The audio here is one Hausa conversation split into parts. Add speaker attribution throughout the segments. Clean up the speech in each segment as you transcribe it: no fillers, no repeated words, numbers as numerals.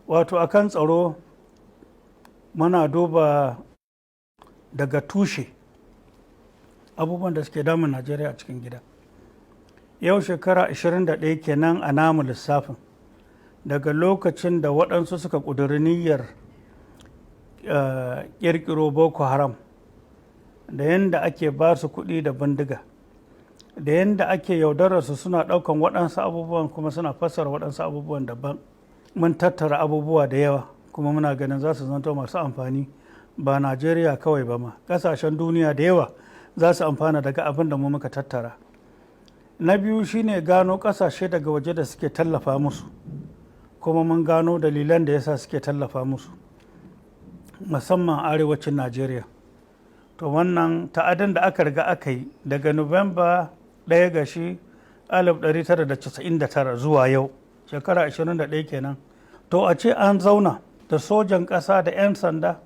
Speaker 1: Wato akan tsaro muna duba daga tushe abubuwan da suke damun Najeriya a cikin gida. Yau shekara 21 kenan a namu lissafin daga lokacin da waɗansu suka ƙudiri niyyar ƙirƙiro Boko Haram, da yadda ake ba su kuɗi da bindiga, da yadda ake yaudararsu suna ɗaukan waɗansu abubuwan kuma suna fassara waɗansu abubuwan daban. Mun tattara abubuwa da yawa kuma muna ganin za su zanto masu amfani ba Najeriya kawai ba ma, ƙasashen duniya da yawa za su amfana daga abin da mu muka tattara. Na biyu shine gano ƙasashe daga waje da suke tallafa musu, kuma mun gano dalilan da yasa suke tallafa musu, musamman arewacin Najeriya. To wannan ta'adin da aka riga aka yi daga Nuwamba 1 ga shi 1999 zuwa yau, shekara 21 kenan. To a ce an zauna da sojan ƙasa da 'yan sanda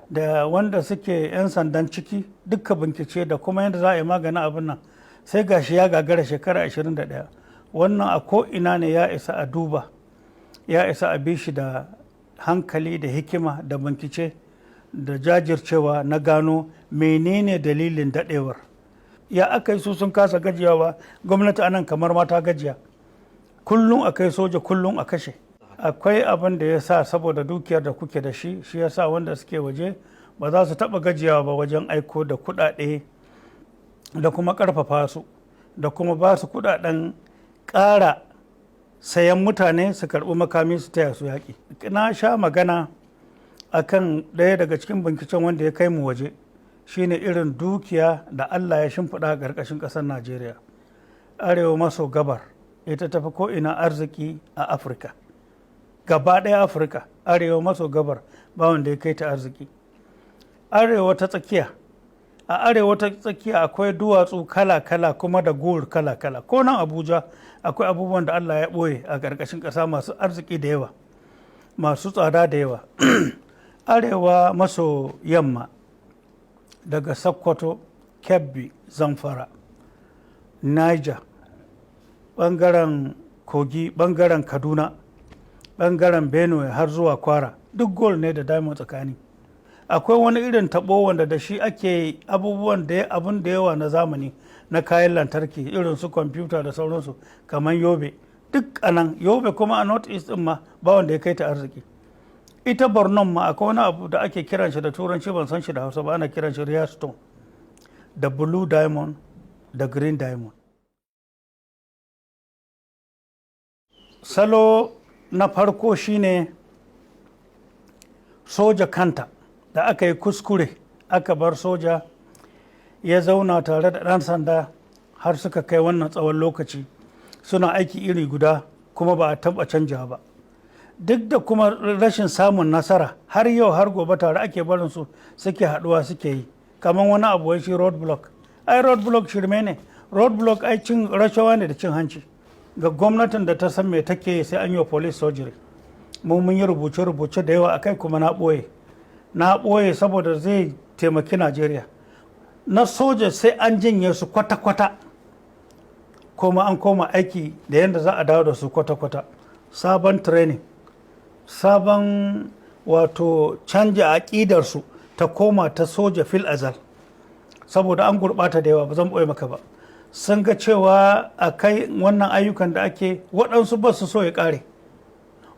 Speaker 1: da wanda suke 'yan sandan ciki duka bincike da kuma yadda za a yi maganin abin nan, sai gashi ya gagara shekara 21. Wannan a ko'ina ne ya isa a duba, ya isa a bi shi da hankali da hikima da bincike da jajircewa na gano menene dalilin daɗewar. Ya aka yi su sun kasa gajiyawa, gwamnati anan kamar mata gajiya, kullum a kai soja kullum a kashe. Akwai abin da ya sa saboda dukiyar da kuke da shi ya sa wanda suke waje ba za su taɓa gajiyawa ba wajen aiko da kuɗaɗe da kuma ƙarfafa su da kuma ba su kuɗaɗen ƙara sayan mutane su karɓi makami su taya su yaƙi. Na sha magana akan ɗaya daga cikin binciken wanda ya kai mu waje, shine irin dukiya da Allah ya shimfiɗa a ƙarƙashin ƙasar Najeriya. Arewa maso gabar ita tafi ko'ina arziki a Afirka, gaba ɗaya Afirka arewa maso gabar ba wanda ya kai ta arziki. Arewa ta tsakiya, a arewa ta tsakiya akwai duwatsu kala-kala kuma da gold kala-kala. Ko nan Abuja akwai abubuwan da Allah ya ɓoye a ƙarƙashin ƙasa masu arziki da yawa, masu tsada da yawa. Arewa maso yamma daga Sokoto, Kebbi, Zamfara, Niger, ɓangaren Kogi, ɓangaren Kaduna, ɓangaren Benue har zuwa Kwara, duk gold ne da diamond tsakani. Akwai wani irin taɓo wanda da shi ake abubuwan da abin da yawa na zamani na kayan lantarki irin su kwamfuta da sauransu, kamar Yobe, duk anan. Yobe kuma a North East ɗin ma ba wanda ya kai ta arziki. Ita Borno ma akwai wani abu da ake kiran shi da turanci, ban san shi da Hausa ba, ana kiran shi rare stone, da blue diamond da green diamond. Salo na farko shine soja kanta da aka yi kuskure, aka bar soja ya zauna tare da ɗan sanda har suka kai wannan tsawon lokaci suna aiki iri guda kuma ba a taɓa canja ba. Duk da kuma rashin samun nasara, har yau har gobe tare ake barin su suke haɗuwa suke yi, kamar wani abu wai shi road block. Ai road block shirme ne, road block ai cin rashawa ne da cin hanci. Ga gwamnatin da ta san me take sai an yi wa police surgery. Mun yi rubuce-rubuce da yawa akai kuma na ɓoye saboda zai taimaki Najeriya. Na soja sai an jinye su kwata-kwata, kuma an koma aiki da yadda za a dawo da su kwata-kwata. Sabon training, sabon wato canja aƙidarsu ta koma ta soja fil azal, saboda an gurɓata da yawa, ba zan ɓoye maka ba. Sun ga cewa a kai wannan ayyukan da ake, waɗansu ba su so ya ƙare,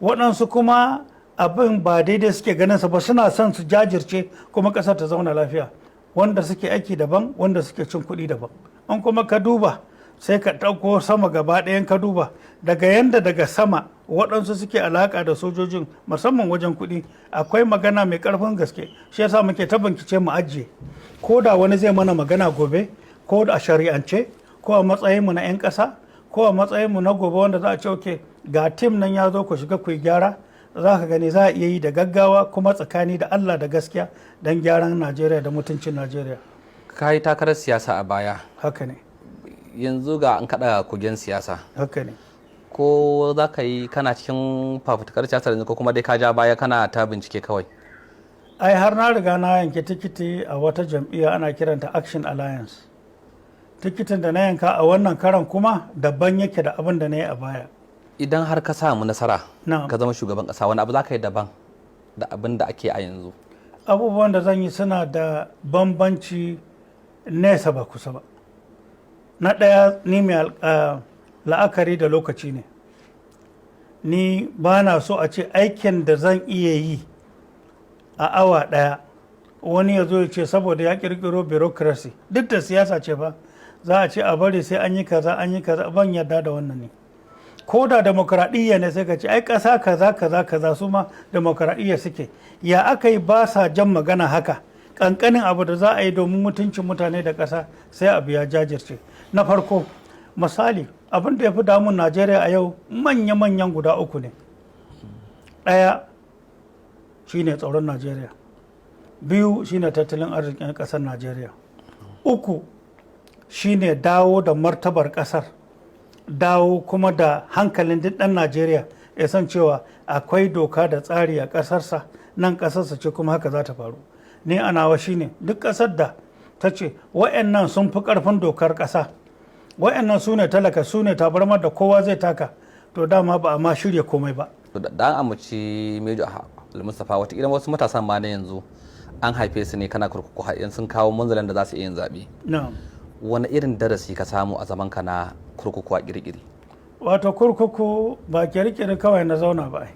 Speaker 1: waɗansu kuma abin ba daidai suke ganin sa ba, suna son su jajirce kuma ƙasar ta zauna lafiya. Wanda suke aiki daban, wanda suke cin kuɗi daban. An kuma ka duba sai ka ɗauko sama gaba ɗayan ka duba daga yanda daga sama waɗansu suke alaƙa da sojojin musamman wajen kuɗi, akwai magana mai ƙarfin gaske. Shi yasa muke ta bincike mu ajiye, ko da wani zai mana magana gobe, ko a shari'ance, ko a matsayinmu na 'yan ƙasa, ko a matsayinmu na gobe wanda za a ce okay, ga tim nan ya zo ku shiga ku yi gyara, za ka gani za a iya yi da gaggawa kuma tsakani da Allah da gaskiya don gyaran Najeriya da mutuncin Najeriya.
Speaker 2: Ka yi takarar siyasa a baya.
Speaker 1: Haka ne.
Speaker 2: Yanzu ga an kaɗa kugen siyasa.
Speaker 1: Haka ne.
Speaker 2: Ko za ka yi kana cikin fafutukar siyasa yanzu ko kuma dai ka ja baya kana ta bincike kawai?
Speaker 1: Ai har na riga na yanke tikiti a wata jam'iyya ana kiranta Action Alliance. Tikitin da na yanka a wannan karan kuma daban yake da abin da na yi a baya.
Speaker 2: idan har ka samu nasara
Speaker 1: Na'am.
Speaker 2: ka zama shugaban ƙasa, wani abu za ka yi daban da abin da ake a yanzu?
Speaker 1: Abubuwan da zan yi suna da bambanci nesa ba kusa ba. Na ɗaya, ni mai la'akari da lokaci ne. Ni ba na so a ce aikin da zan iya yi a awa ɗaya wani ya zo ya ce saboda ya ƙirƙiro bureaucracy, duk da siyasa ce ba, za a ce a bari sai an yi kaza an yi kaza. Ban yarda da wannan ne. Ko da demokradiyya ne sai ka ce ai ƙasa kaza kaza kaza su ma demokradiyya suke. Ya aka yi ba sa jan magana haka? Ƙanƙanin abu da za a yi domin mutuncin mutane da ƙasa sai abu ya jajirce. Na farko, misali, abin da ya fi damun Najeriya a yau manya-manyan guda uku ne. Ɗaya shine tsaron Najeriya, biyu shine tattalin arzikin ƙasar Najeriya, uku shine dawo da martabar ƙasar, dawo kuma da hankalin duk ɗan Najeriya ya san cewa akwai doka da tsari a ƙasarsa, nan ƙasarsa ce kuma haka za ta faru. Ni a nawa shine duk ƙasar da ta ce wa'annan sun fi ƙarfin dokar ƙasa, wa'annan su ne talaka, su ne tabarmar da kowa zai taka, to dama ba a ma shirya komai ba.
Speaker 2: Da an amince Major Al-Mustapha, wataƙila wasu matasan ma na yanzu an haife su ne kana kurkuku har sun kawo munzalin da za su iya yin zaɓe. Wani irin darasi ka samu a zaman ka na kurkuku a kirkiri?
Speaker 1: Wato kurkuku ba kirkiri kawai na zauna ba.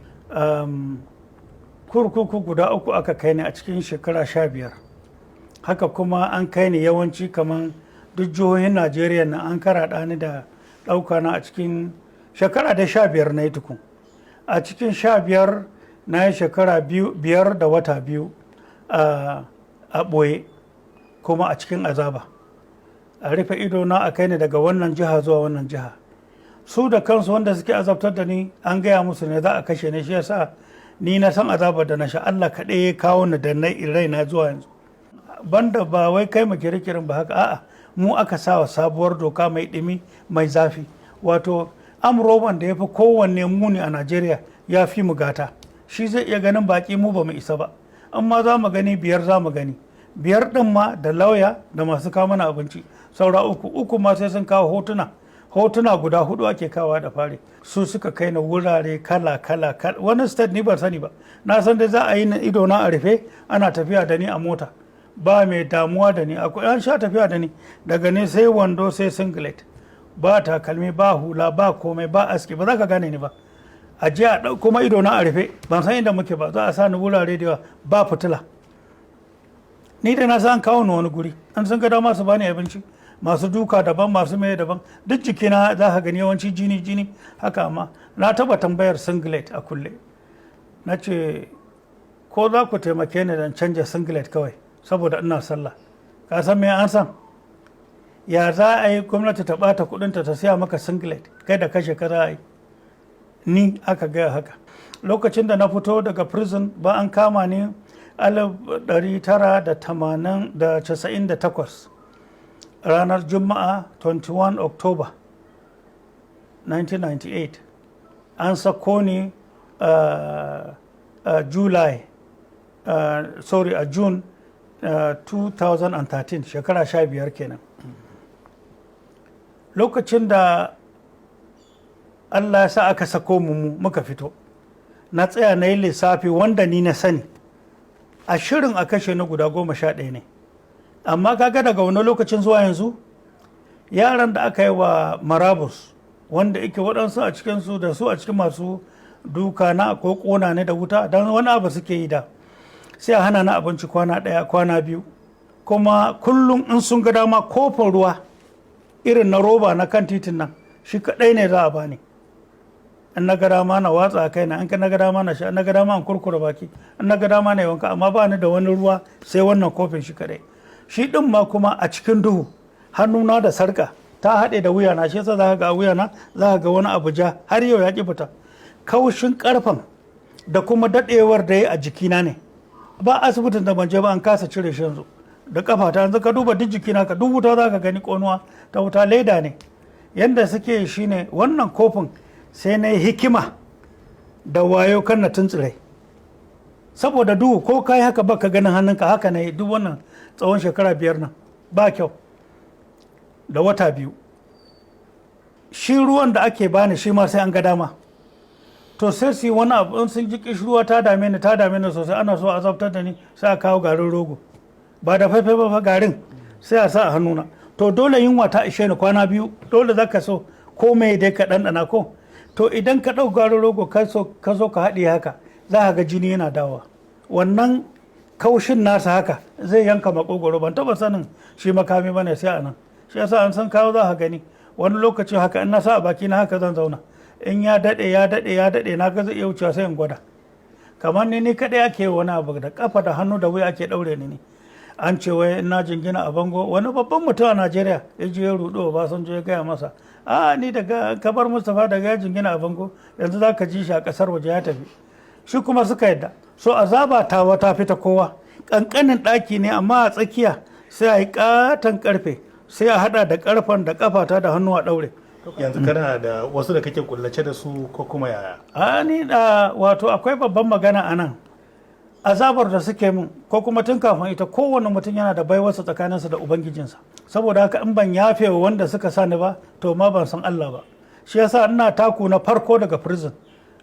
Speaker 1: Kurkuku guda uku aka kai ni a cikin shekara 15. Haka kuma an kai ni yawanci kamar duk jihohin Najeriya na an karaɗa ni da ɗauka na a cikin shekara da 15 na yi tukun. A cikin 15 na yi shekara 5 da wata 2 a ɓoye kuma a cikin azaba. A rufe ido na a kai ni daga wannan jiha zuwa wannan jiha. Su da kansu wanda suke azabtar da ni an gaya musu ne za a kashe ni, shi yasa ni na san azabar da na sha. Allah kaɗai ya kawo ni da raina zuwa yanzu. Banda ba wai kai mu kirkirin ba haka, a'a mu aka sawa sabuwar doka mai ɗimi mai zafi. Wato amroban da ya fi kowanne muni a Najeriya ya fi mu gata. Shi zai iya ganin baki, mu ba mu isa ba. Amma za mu gani 5 za mu gani. 5 ɗin ma da lauya da masu kawo mana abinci. Saura 3 ma sai sun kawo hotuna guda 4 ake kawo da fari. Su suka kai na wurare kala wani state ni ban sani ba. Na san dai za a yi ido na a rufe ana tafiya da ni a mota, ba mai damuwa da ni. Akwai an sha tafiya da ni daga ne sai wando sai singlet, ba takalmi ba hula ba komai ba aski, ba za ka gane ni ba. A je a kuma ido na a rufe, ban san inda muke ba, za a sa ni wurare da yawa ba fitila. Ni da na san kawo ni wani guri, an san gada masu bani abinci, masu duka daban, masu mai daban, duk jikina za ka gani yawanci jini haka. Amma na taba tambayar singlet a kulle, na ce ko za ku taimake ni don canja singlet kawai saboda ina sallah. Ka san me an san? Ya za a yi gwamnati ta bata kudinta ta siya maka singlet, kai da kashe ka za a yi? Ni aka gaya haka. Lokacin da na fito daga prison ba an kama ni 1998 ranar Juma'a 21 October 1998. An sako ni a June 2013, shekara 15 kenan. Lokacin da Allah ya sa aka sako mu muka fito, na tsaya na yi lissafi wanda ni na sani a shirin a kashe na guda 11 ne. Amma kaga daga wani lokacin zuwa yanzu yaran da aka yi wa marabus, wanda yake waɗansu a cikinsu da su a cikin masu duka na ko ƙona ne da wuta don wani abu suke yi da, sai a hana na abinci kwana 1 kwana 2, kuma kullum in sun ga dama kofin ruwa irin na roba na kan titin nan shi kaɗai ne za a bani. In na ga dama na watsa a kaina, in na ga dama na sha, in na ga dama in kurkura baki, in na ga dama na wanka, amma ba ni da wani ruwa sai wannan kofin shi kaɗai. Shi ɗin ma kuma a cikin duhu, hannuna da sarƙa ta haɗe da wuyana, shi yasa za ka ga a wuyana za ka ga wani abu ja har yau ya ƙi fita. Kaushin ƙarfen da kuma daɗewar da ya a jikina ne. Ba asibitin da ban je ba an kasa cire shi yanzu. Da ƙafata yanzu ka duba duk jikina ka duk wuta za ka gani ƙonuwa ta wuta, leda ne. Yanda suke shi ne wannan kofin sai na yi hikima da wayo kan na tuntsirai. Saboda duhu ko kai haka ba ka ganin hannunka, haka ne duk wannan tsawon shekara 5 nan ba kyau da wata 2. Shi ruwan da ake bani shi ma sai an ga dama. to sai su yi wani abu in sun ji kishruwa ta dame ni sosai ana so a azabtar da ni sai a kawo garin rogo ba da faifai ba fa garin sai a sa a hannuna to dole yunwa ta ishe ni kwana biyu dole za ka so ko mai dai ka ɗanɗana ko to idan ka ɗau garin rogo ka zo ka haɗe haka za ka ga jini yana dawa wannan kaushin nasa haka zai yanka makogoro ban taɓa sanin shi makami bane sai a nan shi yasa an san kawo za ka gani wani lokaci haka in na sa a baki na haka zan zauna in ya daɗe na ga zai iya wucewa sai in gwada kamar ni kaɗai ake wani abu da kafa da hannu da wuya ake ɗaure ni an ce wai na jingina a bango wani babban mutum a Najeriya ya je ya ruɗo Obasanjo ya gaya masa ni daga kabar Mustapha daga ya jingina a bango yanzu za ka ji shi a ƙasar waje ya tafi shi kuma suka yadda so azaba ta wata fita kowa ƙanƙanin ɗaki ne amma a tsakiya sai a yi ƙaton ƙarfe sai a haɗa da ƙarfen da ƙafata da hannu a ɗaure.
Speaker 3: Yanzu kana da wasu da kake kullace da su ko kuma yaya?
Speaker 1: Ni da wato akwai babban magana a nan azabar da suke min ko kuma tun kafin ita kowane mutum yana da baiwarsa tsakaninsa da ubangijinsa saboda haka in ban yafe wa wanda suka sani ba to ma ban san Allah ba shi yasa ina taku na farko daga prison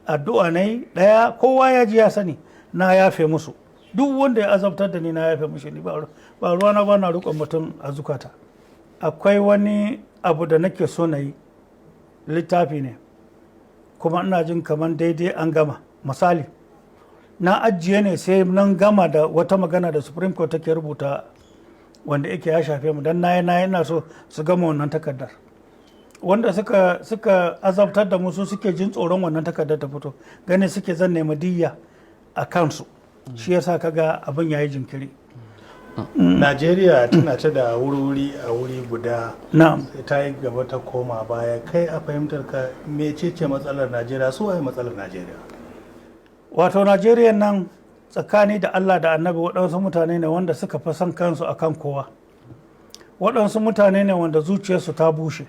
Speaker 1: addu'a nayi daya kowa ya ji ya sani na yafe musu duk wanda ya azabtar da ni na yafe mushi ni ba ruwana ba na rukun mutum a zukata. Akwai wani abu da nake so na yi littafi ne kuma ina jin kamar daidai an gama misali na ajiye ne sai nan gama da wata magana da Supreme Court take rubuta wanda yake ya shafe mu dan ina so su gama wannan takardar wanda suka azabtar da mu su suke jin tsoron wannan takardar ta fito gane suke zan nemi diyya a kansu shi yasa kaga abin yayi jinkiri.
Speaker 3: Najeriya tana ta da wuri a wuri guda
Speaker 1: sai
Speaker 3: ta yi gaba ta koma baya kai a fahimtar ka mecece matsalar Najeriya su waye matsalar Najeriya?
Speaker 1: Wato Najeriya nan tsakani da Allah da annabi waɗansu mutane ne wanda suka fi son kansu akan kowa waɗansu mutane ne wanda zuciyarsu ta bushe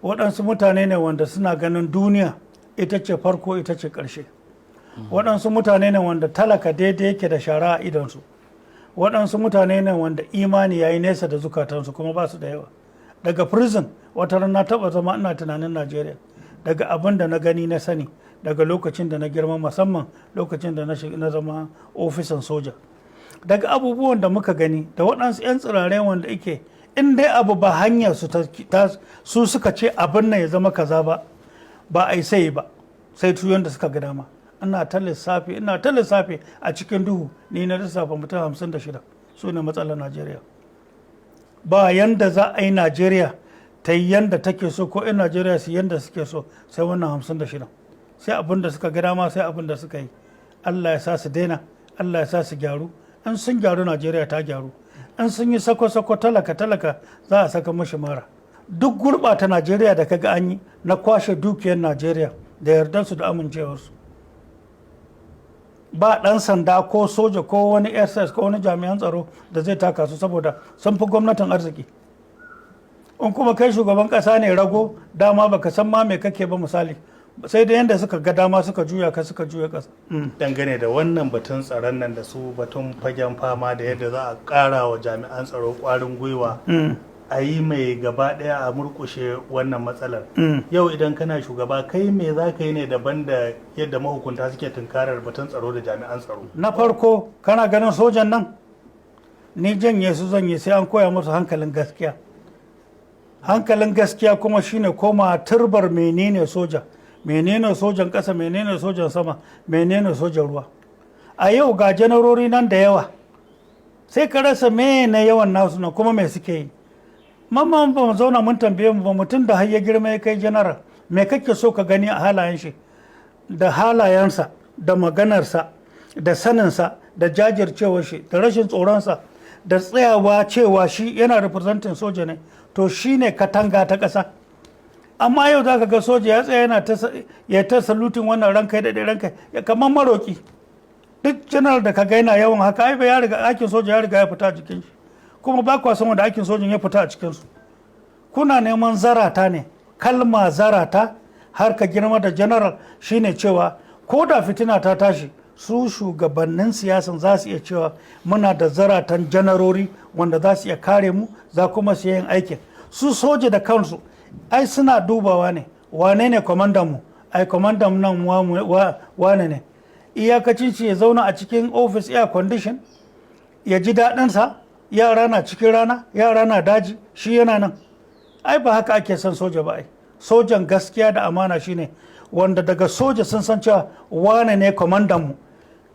Speaker 1: waɗansu mutane ne wanda suna ganin duniya ita ce farko ita ce ƙarshe waɗansu mutane ne wanda talaka daidai yake da shara a idonsu waɗansu mutane ne wanda imani ya yi nesa da zukatansu kuma ba su da yawa daga prison wata rana taɓa zama ina tunanin Najeriya daga abin da na gani na sani daga lokacin da na girma musamman lokacin da na zama ofisan soja daga abubuwan da muka gani da waɗansu 'yan tsirare wanda ike in dai abu ba hanyar su suka ce abin nan ya zama kaza ba a yi sai ba sai tuyon da suka ga dama ina ta lissafi a cikin duhu ni na lissafa mutum 56 su ne matsalar Najeriya ba yanda za a yi Najeriya ta yi yanda take so ko 'yan Najeriya su yanda suke so sai wannan 56 sai abin da suka ga dama sai abin da suka yi Allah ya sa su daina Allah ya sa su gyaru in sun gyaru Najeriya ta gyaru in sun yi sako-sako talaka za a saka mashi mara duk gurɓata Najeriya da kaga an yi na kwashe dukiyar Najeriya da yardarsu da amincewarsu ba ɗan sanda ko soja ko wani SS ko wani jami'an tsaro da zai taka su saboda sun fi gwamnatin arziki in kuma kai shugaban ƙasa ne rago dama baka san ma me kake ba misali sai da yadda suka ga dama suka juya ƙasa.
Speaker 3: Dangane da wannan batun tsaron nan da su batun fagen fama da yadda za a ƙara wa jami'an tsaro ƙwarin gwiwa a yi mai gaba ɗaya a murƙushe wannan matsalar. Yau idan kana shugaba kai me za ka yi ne daban da yadda mahukunta suke tunkarar batun tsaro da jami'an tsaro?
Speaker 1: Na farko kana ganin sojan nan ni janye su zanye sai an koya musu hankalin gaskiya. Hankalin gaskiya kuma shine koma turbar menene soja. Menene sojan ƙasa menene sojan sama menene sojan ruwa a yau ga janarori nan da yawa sai ka rasa me na yawan nasu na kuma me suke yi mamman ba mu zauna mun tambaye mu ba mutum da har ya girma ya kai janaral me kake so ka gani a halayen shi da halayensa da maganarsa da saninsa da jajircewar shi da rashin tsoronsa da tsayawa cewa shi yana representing soja ne to shine katanga ta ƙasa. Amma yau za ka ga soja ya tsaya yana ta salutin wannan ranka da ranka ya kamar maroki duk janar da ka ga yana yawan haka ai ya riga aikin soja ya riga ya fita a jikin shi kuma ba kwa san wanda aikin sojin ya fita a cikin su kuna neman zarata ne kalma zarata har ka girma da general shine cewa ko da fitina ta tashi su shugabannin siyasan za su iya cewa muna da zaratan janarori wanda za su iya kare mu za kuma su yin aikin su soja da kansu ai suna dubawa ne wane ne kwamandan mu ai kwamandan nan wane ne. Iyakacin shi ya zauna a cikin office air condition ya ji daɗinsa, yara na cikin rana, yara na daji, shi yana nan. Ai ba haka ake son soja ba. Ai sojan gaskiya da amana shine wanda daga soja sun san cewa wane ne kwamandanmu,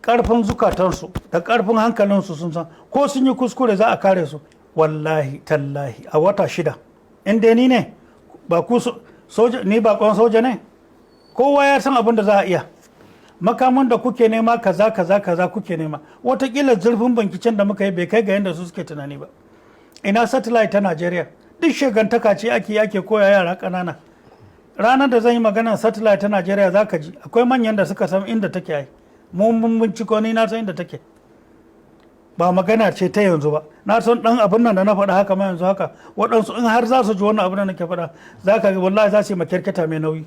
Speaker 1: ƙarfin zukatansu da ƙarfin hankalinsu sun san ko sun yi kuskure za a kare su. Wallahi tallahi a wata 6 in dai ni ne ba ku soja, ni bakon soja ne, kowa ya san abin da za a iya. Makaman da kuke nema kaza kuke nema, watakila zurfin bankicen da muka yi bai kai ga yadda su suke tunani ba. Ina satellite ta Najeriya, duk shegantaka ce ake koya yara ƙanana. Ranar da zan yi maganar satellite ta Najeriya za ka ji akwai manyan da suka san inda take. Yi mun binciko, ni na san inda take, ba magana ce ta yanzu ba. Na san dan abin nan da na faɗa haka ma yanzu haka waɗansu in har za su ji wannan abin da nake faɗa za ka ga wallahi za su yi makirkita mai nauyi.